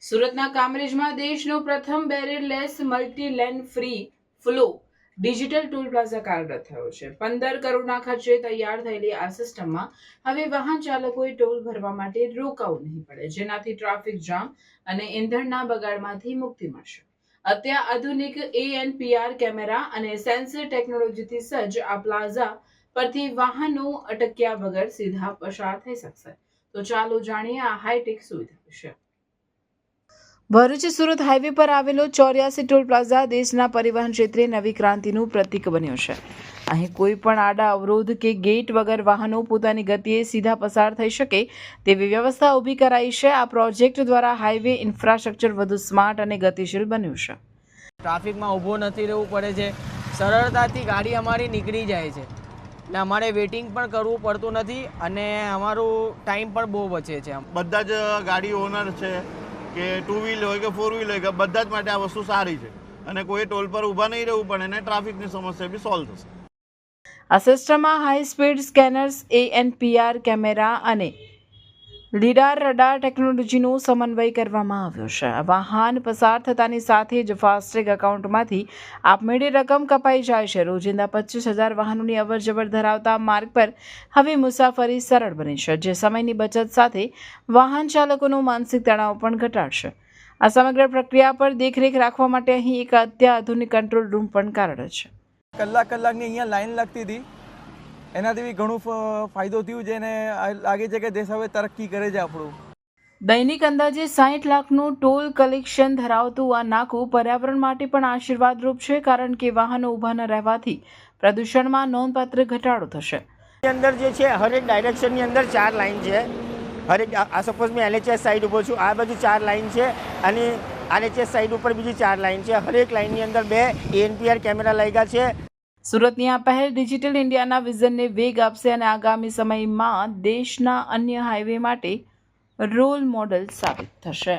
સુરતના કામરેજમાં દેશનો પ્રથમ barrierless multi lane free flow digital toll plaza કાર્યરત થયો છે। 15 કરોડના ખર્ચે તૈયાર થયેલી આ સિસ્ટમમાં હવે વાહન ચાલકોએ ટોલ ભરવા માટે રોકાવું નહીં પડે, જેનાથી ટ્રાફિક જામ અને ઇંધણના બગાડમાંથી મુક્તિ મળશે। અત્યાધુનિક ANPR કેમેરા અને સેન્સર ટેકનોલોજીથી સજ્જ આ પ્લાઝા પરથી વાહનો અટક્યા વગર સીધા પસાર થઈ શકશે। તો ચાલો જાણીએ આ હાઈટેક સુવિધા વિશે। ભરૂચ સુરત હાઈવે પર આવેલો 84 ટોલ પ્લાઝા દેશના પરિવહન ક્ષેત્રે નવી ક્રાંતિનું પ્રતીક બન્યો છે। અહીં કોઈ પણ આડા અવરોધ કે ગેટ વગર વાહનો પોતાની ગતિએ સીધા પસાર થઈ શકે તેવી વ્યવસ્થા ઊભી કરાઈ છે। આ પ્રોજેક્ટ દ્વારા હાઈવે ઇન્ફ્રાસ્ટ્રક્ચર વધુ સ્માર્ટ અને ગતિશીલ બન્યું છે। ટ્રાફિકમાં ઊભો નથી રહેવું પડે છે, સરળતાથી ગાડી અમારી નીકળી જાય છે એટલે અમારે વેઇટિંગ પણ કરવું પડતું નથી અને અમારું ટાઈમ પણ બહુ બચે છે। બધા જ ગાડી ઓનર છે કે ટુ વ્હીલ હોય કે ફોર વ્હીલ હોય કે બધા જ માટે આ વસ્તુ સારી છે અને કોઈ ટોલ પર ઊભા નહીં રહેવું પડે અને ટ્રાફિકની સમસ્યા બી સોલ્વ થશે। આ સિસ્ટમમાં high speed scanners, ANPR camera અને લીડાર રડાર ટેકનોલોજીનો સમન્વય કરવામાં આવ્યો છે। વાહન પસાર થતાની સાથે જ ફાસ્ટેગ એકાઉન્ટમાંથી આપમેળે રકમ કપાઈ જાય છે। રોજિંદા 25,000 વાહનોની અવરજવર ધરાવતા માર્ગ પર હવે મુસાફરી સરળ બની છે, જે સમયની બચત સાથે વાહન ચાલકોનો માનસિક તણાવ પણ ઘટાડશે। આ સમગ્ર પ્રક્રિયા પર દેખરેખ રાખવા માટે અહીં એક અત્યાધુનિક કંટ્રોલ રૂમ પણ કાર્યરત છે। કલાકની અહીંયા લાઈન લાગતી હતી, એનાથી બી ઘણું ફાયદો થયું છે અને લાગે છે કે દેશ હવે તરક્કી કરે છે આપણું। દૈનિક અંદાજે 60 લાખનું ટોલ કલેક્શન ધરાવતું આ નાકું પર્યાવરણ માટે પણ આશીર્વાદરૂપ છે, કારણ કે વાહનો ઊભા ન રહેવાથી પ્રદૂષણમાં નોંધપાત્ર ઘટાડો થશે। અંદર જે છે હરેક ડાયરેક્શનની અંદર 4 લાઈન છે। હરેક આ સપોઝ મેં LHS સાઈડ ઊભો છું, આ બાજુ 4 લાઈન છે અને RHS સાઈડ ઉપર બીજી 4 લાઈન છે। હરેક લાઈનની અંદર 2 ANPR કેમેરા લાગ્યા છે। સુરતની આ પહેલ ડિજિટલ ઇન્ડિયાના વિઝનને વેગ આપશે અને આગામી સમયમાં દેશના અન્ય હાઈવે માટે રોલ મોડેલ સાબિત થશે।